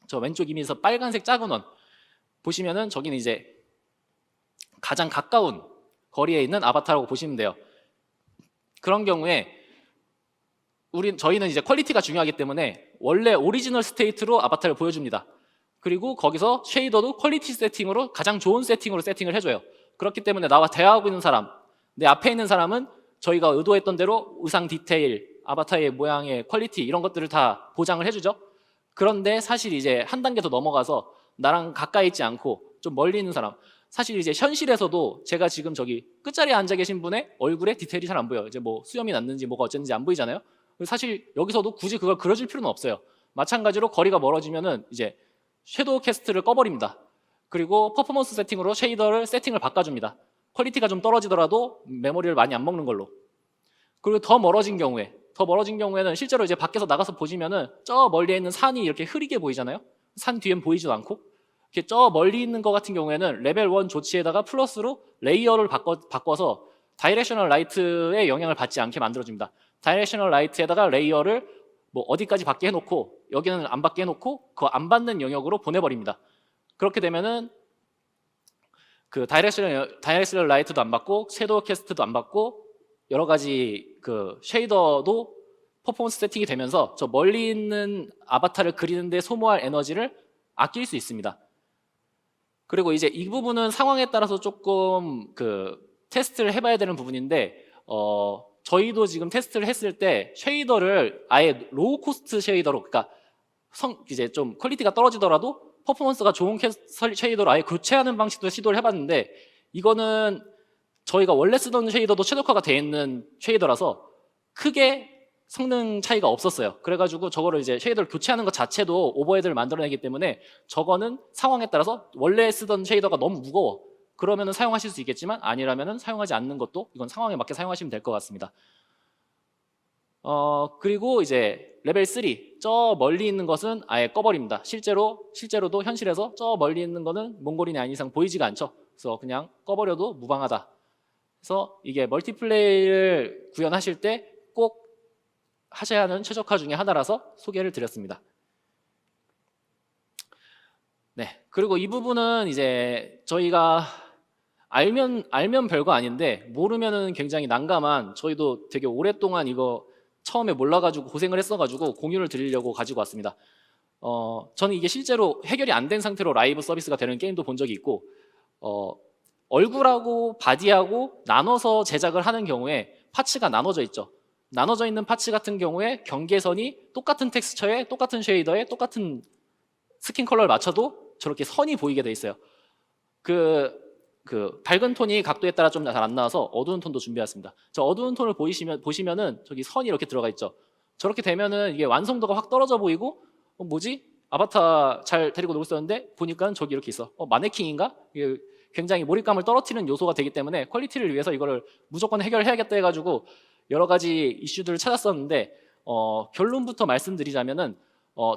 저 왼쪽 이미지에서 빨간색 작은 원 보시면은 저기는 이제 가장 가까운 거리에 있는 아바타라고 보시면 돼요. 그런 경우에 저희는 이제 퀄리티가 중요하기 때문에 원래 오리지널 스테이트로 아바타를 보여줍니다. 그리고 거기서 쉐이더도 퀄리티 세팅으로 가장 좋은 세팅으로 세팅을 해줘요. 그렇기 때문에 나와 대화하고 있는 사람, 내 앞에 있는 사람은 저희가 의도했던 대로 의상 디테일, 아바타의 모양의 퀄리티 이런 것들을 다 보장을 해주죠. 그런데 사실 이제 한 단계 더 넘어가서 나랑 가까이 있지 않고 좀 멀리 있는 사람, 사실 이제 현실에서도 제가 지금 저기 끝자리에 앉아 계신 분의 얼굴에 디테일이 잘 안 보여요. 이제 뭐 수염이 났는지 뭐가 어쨌는지 안 보이잖아요. 사실 여기서도 굳이 그걸 그려줄 필요는 없어요. 마찬가지로 거리가 멀어지면은 이제 섀도우 캐스트를 꺼버립니다. 그리고 퍼포먼스 세팅으로 쉐이더를 세팅을 바꿔줍니다. 퀄리티가 좀 떨어지더라도 메모리를 많이 안 먹는 걸로. 그리고 더 멀어진 경우에는 실제로 이제 밖에서 나가서 보시면은 저 멀리에 있는 산이 이렇게 흐리게 보이잖아요. 산 뒤엔 보이지도 않고. 이렇게 저 멀리 있는 것 같은 경우에는 레벨 1 조치에다가 플러스로 레이어를 바꿔서 다이렉셔널 라이트의 영향을 받지 않게 만들어줍니다. 다이렉셔널 라이트에다가 레이어를 뭐 어디까지 받게 해놓고 여기는 안 받게 해놓고 그 안 받는 영역으로 보내버립니다. 그렇게 되면은 그 다이렉셔널 라이트도 안 받고 섀도우 캐스트도 안 받고 여러 가지 그 쉐이더도 퍼포먼스 세팅이 되면서 저 멀리 있는 아바타를 그리는데 소모할 에너지를 아낄 수 있습니다. 그리고 이제 이 부분은 상황에 따라서 조금 그 테스트를 해봐야 되는 부분인데 저희도 지금 테스트를 했을 때 쉐이더를 아예 로우 코스트 쉐이더로, 그러니까 이제 좀 퀄리티가 떨어지더라도 퍼포먼스가 좋은 쉐이더로 아예 교체하는 방식도 시도를 해봤는데, 이거는 저희가 원래 쓰던 쉐이더도 최적화가 되어 있는 쉐이더라서 크게 성능 차이가 없었어요. 그래가지고 저거를 이제 쉐이더를 교체하는 것 자체도 오버헤드를 만들어내기 때문에 저거는 상황에 따라서 원래 쓰던 쉐이더가 너무 무거워 그러면은 사용하실 수 있겠지만, 아니라면은 사용하지 않는 것도 이건 상황에 맞게 사용하시면 될 것 같습니다. 그리고 이제 레벨 3, 저 멀리 있는 것은 아예 꺼버립니다. 실제로도 현실에서 저 멀리 있는 거는 몽골인이 아닌 이상 보이지가 않죠. 그래서 그냥 꺼버려도 무방하다. 그래서 이게 멀티플레이를 구현하실 때 꼭 하셔야 하는 최적화 중에 하나라서 소개를 드렸습니다. 네, 그리고 이 부분은 이제 저희가 알면 별거 아닌데 모르면은 굉장히 난감한, 저희도 되게 오랫동안 이거 처음에 몰라가지고 고생을 했어가지고 공유를 드리려고 가지고 왔습니다. 저는 이게 실제로 해결이 안 된 상태로 라이브 서비스가 되는 게임도 본 적이 있고, 얼굴하고 바디하고 나눠서 제작을 하는 경우에 파츠가 나눠져 있죠. 나눠져 있는 파츠 같은 경우에 경계선이 똑같은 텍스처에 똑같은 쉐이더에 똑같은 스킨 컬러를 맞춰도 저렇게 선이 보이게 돼 있어요. 그 밝은 톤이 각도에 따라 좀 잘 안 나와서 어두운 톤도 준비했습니다. 저 어두운 톤을 보시면은 저기 선이 이렇게 들어가 있죠. 저렇게 되면은 이게 완성도가 확 떨어져 보이고, 뭐지? 아바타 잘 데리고 놀고 있었는데 보니까 저기 이렇게 있어. 마네킹인가? 이게 굉장히 몰입감을 떨어뜨리는 요소가 되기 때문에 퀄리티를 위해서 이거를 무조건 해결해야겠다 해가지고 여러 가지 이슈들을 찾았었는데, 결론부터 말씀드리자면은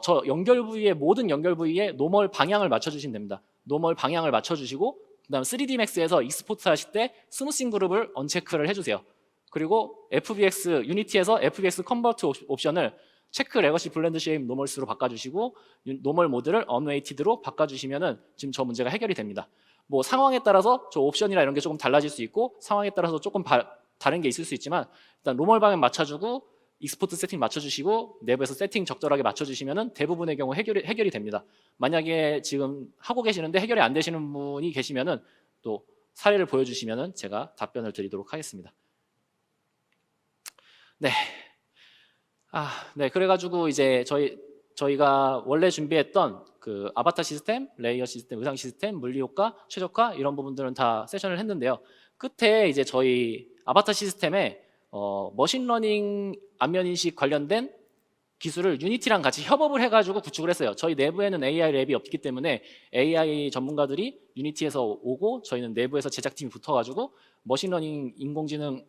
저 연결 부위의 모든 연결 부위에 노멀 방향을 맞춰주시면 됩니다. 노멀 방향을 맞춰주시고, 그다음 3D Max에서 익스포트 하실 때 스무싱 그룹을 언체크를 해주세요. 그리고 유니티에서 FBX 컨버트 옵션을 체크 레거시 블렌드 쉐입 노멀스로 바꿔주시고, 노멀 모드를 언웨이티드로 바꿔주시면은 지금 저 문제가 해결이 됩니다. 뭐 상황에 따라서 저 옵션이나 이런 게 조금 달라질 수 있고, 상황에 따라서 조금 다른 게 있을 수 있지만, 일단 노멀 방향 맞춰주고 익스포트 세팅 맞춰주시고 내부에서 세팅 적절하게 맞춰주시면은 대부분의 경우 해결이 됩니다. 만약에 지금 하고 계시는데 해결이 안 되시는 분이 계시면은 또 사례를 보여주시면은 제가 답변을 드리도록 하겠습니다. 네. 네. 그래가지고 이제 저희가 원래 준비했던 그 아바타 시스템, 레이어 시스템, 의상 시스템, 물리 효과, 최적화 이런 부분들은 다 세션을 했는데요. 끝에 이제 저희 아바타 시스템에 머신러닝 안면인식 관련된 기술을 유니티랑 같이 협업을 해가지고 구축을 했어요. 저희 내부에는 AI 랩이 없기 때문에 AI 전문가들이 유니티에서 오고 저희는 내부에서 제작팀이 붙어가지고 머신러닝 인공지능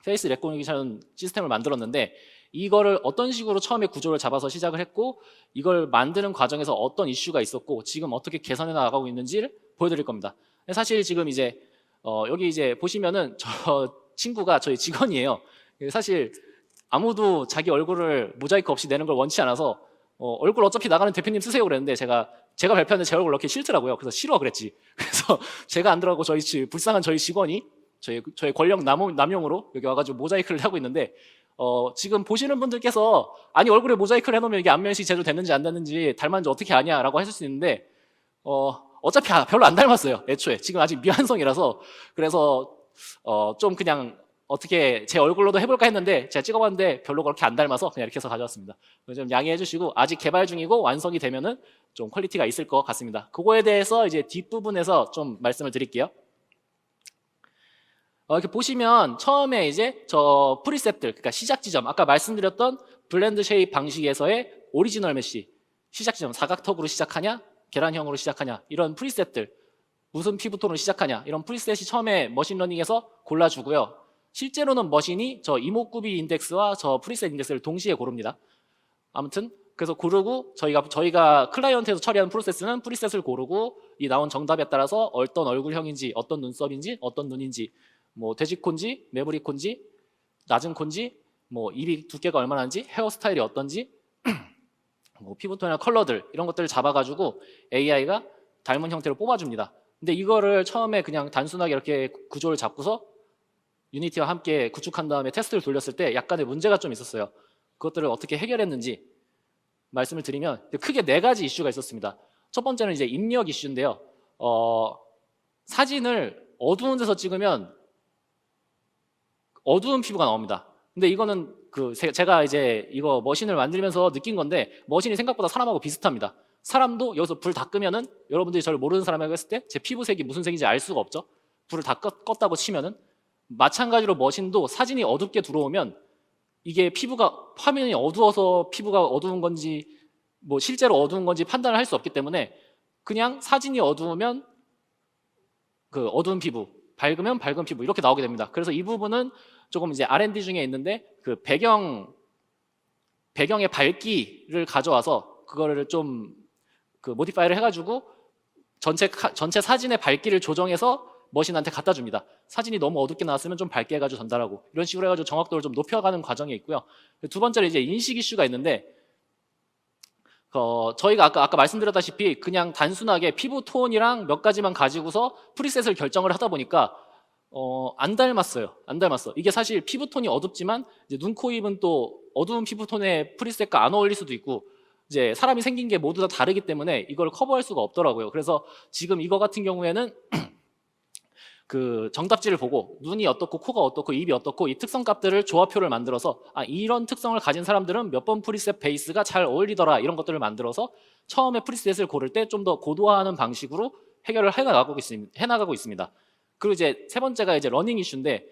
페이스 레코니션 시스템을 만들었는데, 이거를 어떤 식으로 처음에 구조를 잡아서 시작을 했고 이걸 만드는 과정에서 어떤 이슈가 있었고 지금 어떻게 개선해 나가고 있는지를 보여드릴 겁니다. 사실 지금 이제 여기 이제 보시면은 저 친구가 저희 직원이에요. 사실 아무도 자기 얼굴을 모자이크 없이 내는 걸 원치 않아서 얼굴 어차피 나가는 대표님 쓰세요 그랬는데 제가 발표하는데 제 얼굴 넣기 싫더라고요. 그래서 싫어 그랬지. 그래서 제가 안 들어가고 불쌍한 저희 직원이 저희 권력 남용으로 여기 와가지고 모자이크를 하고 있는데, 지금 보시는 분들께서 아니 얼굴에 모자이크를 해놓으면 이게 안면식 제대로 됐는지 안 됐는지 닮았는지 어떻게 아냐라고 하실 수 있는데, 어차피 별로 안 닮았어요. 애초에 지금 아직 미완성이라서. 그래서 좀 그냥 어떻게 제 얼굴로도 해볼까 했는데 제가 찍어봤는데 별로 그렇게 안 닮아서 그냥 이렇게 해서 가져왔습니다. 좀 양해해 주시고, 아직 개발 중이고 완성이 되면은 좀 퀄리티가 있을 것 같습니다. 그거에 대해서 이제 뒷부분에서 좀 말씀을 드릴게요. 이렇게 보시면 처음에 이제 저 프리셉들, 그러니까 시작 지점, 아까 말씀드렸던 블렌드 쉐입 방식에서의 오리지널 메쉬 시작 지점, 사각턱으로 시작하냐 계란형으로 시작하냐, 이런 프리셋들, 무슨 피부톤으로 시작하냐, 이런 프리셋이 처음에 머신러닝에서 골라주고요. 실제로는 머신이 저 이목구비 인덱스와 저 프리셋 인덱스를 동시에 고릅니다. 아무튼 그래서 고르고 저희가 클라이언트에서 처리하는 프로세스는 프리셋을 고르고 이 나온 정답에 따라서 어떤 얼굴형인지, 어떤 눈썹인지, 어떤 눈인지, 뭐 돼지콘지, 매부리콘지, 낮은 콘지, 뭐 입이 두께가 얼마나인지, 헤어스타일이 어떤지, 뭐 피부톤이나 컬러들 이런 것들을 잡아가지고 AI가 닮은 형태로 뽑아줍니다. 근데 이거를 처음에 그냥 단순하게 이렇게 구조를 잡고서 유니티와 함께 구축한 다음에 테스트를 돌렸을 때 약간의 문제가 좀 있었어요. 그것들을 어떻게 해결했는지 말씀을 드리면 크게 4가지 이슈가 있었습니다. 첫 번째는 이제 입력 이슈인데요. 사진을 어두운 데서 찍으면 어두운 피부가 나옵니다. 근데 이거는 제가 이제 이거 머신을 만들면서 느낀 건데 머신이 생각보다 사람하고 비슷합니다. 사람도 여기서 불 다 끄면은 여러분들이 저를 모르는 사람이라고 했을 때 제 피부색이 무슨 색인지 알 수가 없죠. 불을 다 껐다고 치면은 마찬가지로 머신도 사진이 어둡게 들어오면 이게 화면이 어두워서 피부가 어두운 건지 뭐 실제로 어두운 건지 판단을 할 수 없기 때문에 그냥 사진이 어두우면 어두운 피부, 밝으면 밝은 피부 이렇게 나오게 됩니다. 그래서 이 부분은 조금 이제 R&D 중에 있는데 배경의 밝기를 가져와서 그거를 좀 모디파이를 해가지고 전체 사진의 밝기를 조정해서 머신한테 갖다 줍니다. 사진이 너무 어둡게 나왔으면 좀 밝게 해가지고 전달하고 이런 식으로 해가지고 정확도를 좀 높여가는 과정이 있고요. 두 번째로 이제 인식 이슈가 있는데 저희가 아까 말씀드렸다시피 그냥 단순하게 피부 톤이랑 몇 가지만 가지고서 프리셋을 결정을 하다 보니까 안 닮았어요. 안 닮았어. 이게 사실 피부 톤이 어둡지만 이제 눈, 코, 입은 또 어두운 피부 톤의 프리셋과 안 어울릴 수도 있고 이제 사람이 생긴 게 모두 다 다르기 때문에 이걸 커버할 수가 없더라고요. 그래서 지금 이거 같은 경우에는 정답지를 보고 눈이 어떻고 코가 어떻고 입이 어떻고 이 특성 값들을 조합표를 만들어서 이런 특성을 가진 사람들은 몇 번 프리셋 베이스가 잘 어울리더라 이런 것들을 만들어서 처음에 프리셋을 고를 때 좀 더 고도화하는 방식으로 해결을 해나가고 있습니다. 그리고 이제 세 번째가 이제 러닝 이슈인데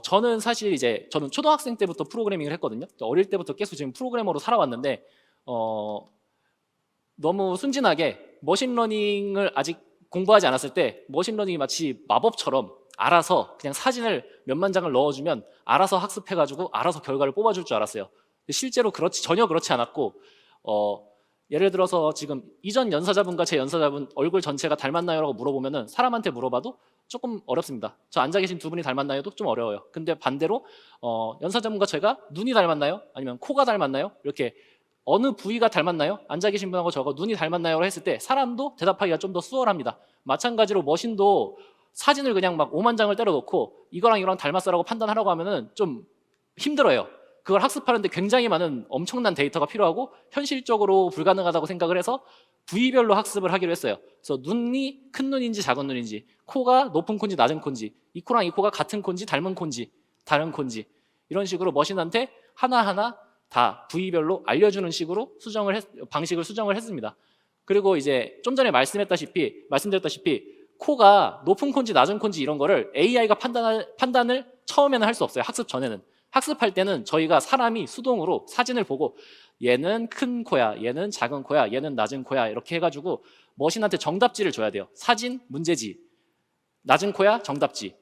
저는 사실 저는 초등학생 때부터 프로그래밍을 했거든요. 어릴 때부터 계속 지금 프로그래머로 살아왔는데 너무 순진하게 머신러닝을 아직 공부하지 않았을 때 머신러닝이 마치 마법처럼 알아서 그냥 사진을 몇만 장을 넣어주면 알아서 학습해가지고 알아서 결과를 뽑아줄 줄 알았어요. 근데 실제로 전혀 그렇지 않았고 예를 들어서 지금 이전 연사자분과 제 연사자분 얼굴 전체가 닮았나요? 라고 물어보면은 사람한테 물어봐도 조금 어렵습니다. 저 앉아 계신 두 분이 닮았나요도 좀 어려워요. 근데 반대로 연사자분과 제가 눈이 닮았나요? 아니면 코가 닮았나요? 이렇게 어느 부위가 닮았나요? 앉아 계신 분하고 저거 눈이 닮았나요? 했을 때 사람도 대답하기가 좀 더 수월합니다. 마찬가지로 머신도 사진을 그냥 막 5만 장을 때려 놓고 이거랑 이거랑 닮았어라고 판단하라고 하면은 좀 힘들어요. 그걸 학습하는데 굉장히 많은 엄청난 데이터가 필요하고 현실적으로 불가능하다고 생각을 해서 부위별로 학습을 하기로 했어요. 그래서 눈이 큰 눈인지 작은 눈인지, 코가 높은 콘지 낮은 콘지, 이 코랑 이 코가 같은 콘지 닮은 콘지, 다른 콘지 이런 식으로 머신한테 하나하나 다 부위별로 알려주는 식으로 방식을 수정을 했습니다. 그리고 이제 좀 전에 말씀드렸다시피 코가 높은 콘지 낮은 콘지 이런 거를 AI가 판단을 처음에는 할 수 없어요. 학습 전에는. 학습할 때는 저희가 사람이 수동으로 사진을 보고 얘는 큰 코야, 얘는 작은 코야, 얘는 낮은 코야 이렇게 해가지고 머신한테 정답지를 줘야 돼요. 사진, 문제지, 낮은 코야, 정답지.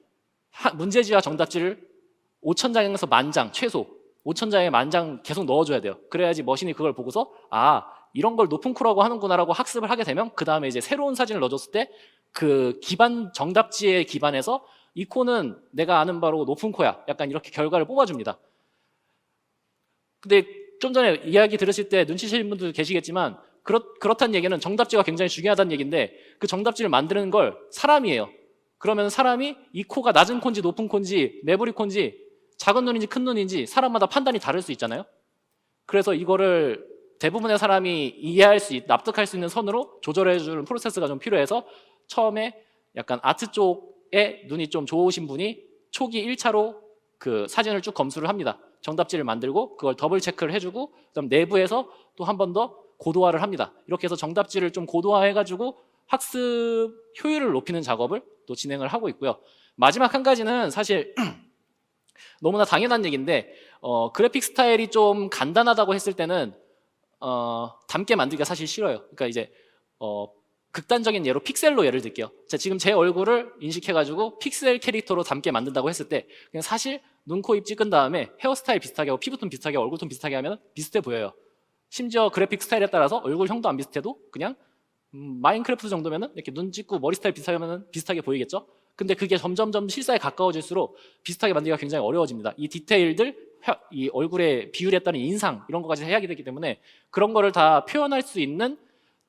문제지와 정답지를 5,000장에서 10,000장 최소 5,000장에 10,000장 계속 넣어줘야 돼요. 그래야지 머신이 그걸 보고서 이런 걸 높은 코라고 하는구나라고 학습을 하게 되면 그 다음에 이제 새로운 사진을 넣어줬을 때 그 정답지에 기반해서 이 코는 내가 아는 바로 높은 코야. 약간 이렇게 결과를 뽑아줍니다. 근데 좀 전에 이야기 들으실 때 눈치채신 분들 계시겠지만 그렇다는 얘기는 정답지가 굉장히 중요하다는 얘기인데 그 정답지를 만드는 걸 사람이에요. 그러면 사람이 이 코가 낮은 콘지 높은 콘지 매부리 콘지 작은 눈인지 큰 눈인지 사람마다 판단이 다를 수 있잖아요. 그래서 이거를 대부분의 사람이 납득할 수 있는 선으로 조절해주는 프로세스가 좀 필요해서 처음에 약간 아트 쪽에 눈이 좀 좋으신 분이 초기 1차로 그 사진을 쭉 검수를 합니다. 정답지를 만들고 그걸 더블 체크를 해주고 그다음 내부에서 또 한 번 더 고도화를 합니다. 이렇게 해서 정답지를 좀 고도화해가지고 학습 효율을 높이는 작업을 또 진행을 하고 있고요. 마지막 한 가지는 사실 너무나 당연한 얘기인데 그래픽 스타일이 좀 간단하다고 했을 때는 담게 만들기가 사실 싫어요. 그러니까 이제 극단적인 예로 픽셀로 예를 들게요. 지금 제 얼굴을 인식해가지고 픽셀 캐릭터로 담게 만든다고 했을 때 그냥 사실 눈, 코, 입 찍은 다음에 헤어스타일 비슷하게 하고 피부톤 비슷하게 하고 얼굴톤 비슷하게 하면 비슷해 보여요. 심지어 그래픽 스타일에 따라서 얼굴형도 안 비슷해도 그냥 마인크래프트 정도면은 이렇게 눈 찍고 머리 스타일 비슷하면 비슷하게 보이겠죠? 근데 그게 점점점 실사에 가까워질수록 비슷하게 만들기가 굉장히 어려워집니다. 이 디테일들, 이 얼굴의 비율에 따른 인상 이런 것까지 해야 되기 때문에 그런 거를 다 표현할 수 있는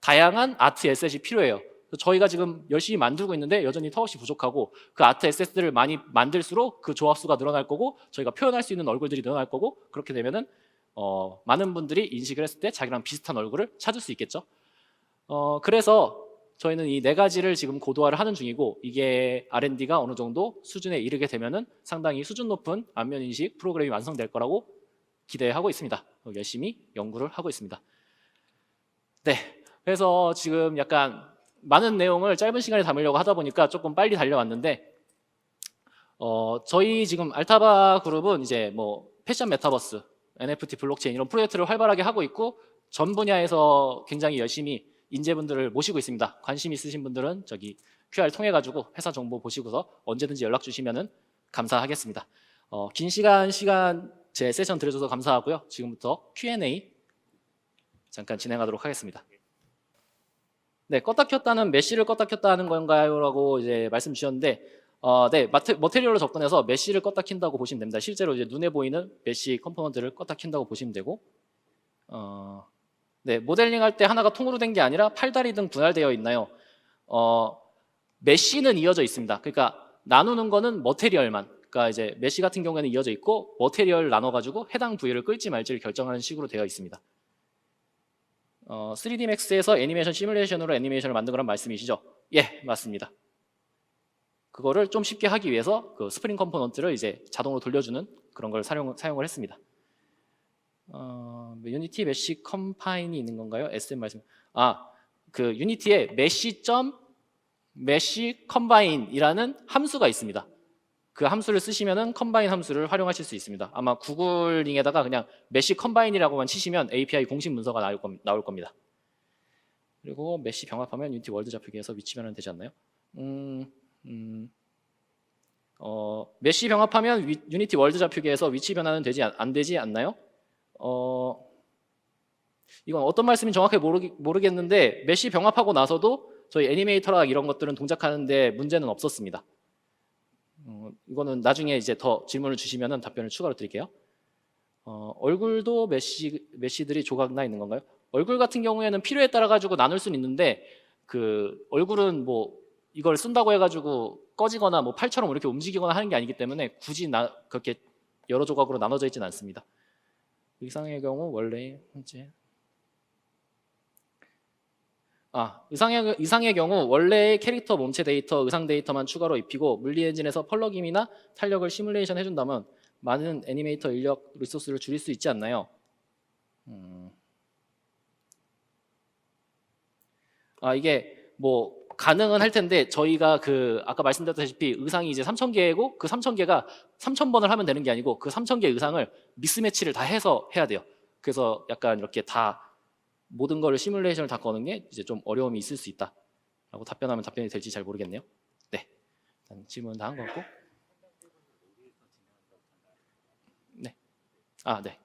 다양한 아트 에셋이 필요해요. 저희가 지금 열심히 만들고 있는데 여전히 턱없이 부족하고 그 아트 에셋들을 많이 만들수록 그 조합수가 늘어날 거고 저희가 표현할 수 있는 얼굴들이 늘어날 거고 그렇게 되면은 많은 분들이 인식을 했을 때 자기랑 비슷한 얼굴을 찾을 수 있겠죠. 그래서 저희는 이 네 가지를 지금 고도화를 하는 중이고 이게 R&D가 어느 정도 수준에 이르게 되면은 상당히 수준 높은 안면 인식 프로그램이 완성될 거라고 기대하고 있습니다. 열심히 연구를 하고 있습니다. 네, 그래서 지금 약간 많은 내용을 짧은 시간에 담으려고 하다 보니까 조금 빨리 달려왔는데 저희 지금 알타바 그룹은 이제 뭐 패션 메타버스, NFT 블록체인 이런 프로젝트를 활발하게 하고 있고 전 분야에서 굉장히 열심히 인재분들을 모시고 있습니다. 관심 있으신 분들은 저기 QR 통해 가지고 회사 정보 보시고서 언제든지 연락 주시면은 감사하겠습니다. 긴 시간 제 세션 들어줘서 감사하고요. 지금부터 Q&A 잠깐 진행하도록 하겠습니다. 네, 껐다 켰다는 메쉬를 껐다 켰다 하는 건가요? 라고 이제 말씀 주셨는데 네, 머테리얼로 접근해서 메쉬를 껐다 킨다고 보시면 됩니다. 실제로 이제 눈에 보이는 메쉬 컴포넌트를 껐다 킨다고 보시면 되고 네, 모델링 할 때 하나가 통으로 된 게 아니라 팔다리 등 분할되어 있나요? 메쉬는 이어져 있습니다. 그러니까 나누는 거는 머테리얼만. 그러니까 이제 메쉬 같은 경우에는 이어져 있고 머테리얼을 나눠가지고 해당 부위를 끌지 말지를 결정하는 식으로 되어 있습니다. 3D Max에서 애니메이션 시뮬레이션으로 애니메이션을 만든 거란 말씀이시죠? 예, 맞습니다. 그거를 좀 쉽게 하기 위해서 그 스프링 컴포넌트를 이제 자동으로 돌려주는 그런 걸 사용을 했습니다. 유니티 메쉬 컴파인이 있는 건가요? SM 말씀. 그 유니티에 mesh 컴바인이라는 함수가 있습니다. 그 함수를 쓰시면은 컴바인 함수를 활용하실 수 있습니다. 아마 구글링에다가 그냥 mesh 컴바인이라고만 치시면 API 공식 문서가 나올 겁니다. 그리고 메쉬 병합하면 유니티 월드 잡히기에서 위치 변환 되지 않나요? 메쉬 병합하면 유니티 월드 잡히기에서 위치 변환은 안 되지 않나요? 이건 어떤 말씀인지 정확하게 모르겠는데 메쉬 병합하고 나서도 저희 애니메이터랑 이런 것들은 동작하는데 문제는 없었습니다. 이거는 나중에 이제 더 질문을 주시면 답변을 추가로 드릴게요. 얼굴도 메쉬들이 조각 나 있는 건가요? 얼굴 같은 경우에는 필요에 따라 가지고 나눌 수는 있는데 그 얼굴은 뭐 이걸 쓴다고 해가지고 꺼지거나 뭐 팔처럼 이렇게 움직이거나 하는 게 아니기 때문에 굳이 그렇게 여러 조각으로 나눠져 있지는 않습니다. 의상의 경우 원래 현재 의상의 경우 원래의 캐릭터 몸체 데이터, 의상 데이터만 추가로 입히고 물리 엔진에서 펄럭임이나 탄력을 시뮬레이션 해준다면 많은 애니메이터 인력 리소스를 줄일 수 있지 않나요? 이게 뭐 가능은 할 텐데 저희가 그 아까 말씀드렸다시피 의상이 이제 3,000개고 그 3,000개가 3,000번을 하면 되는 게 아니고 그 3,000개 의상을 미스매치를 다 해서 해야 돼요. 그래서 약간 이렇게 다 모든 거를 시뮬레이션을 다 거는 게 이제 좀 어려움이 있을 수 있다라고 답변하면 답변이 될지 잘 모르겠네요. 네, 일단 질문 다 한 것 같고. 네, 네.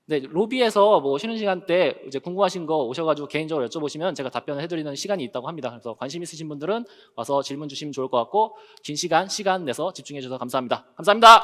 네, 로비에서 뭐 쉬는 시간 때 이제 궁금하신 거 오셔가지고 개인적으로 여쭤보시면 제가 답변을 해드리는 시간이 있다고 합니다. 그래서 관심 있으신 분들은 와서 질문 주시면 좋을 것 같고 긴 시간 내서 집중해 주셔서 감사합니다. 감사합니다.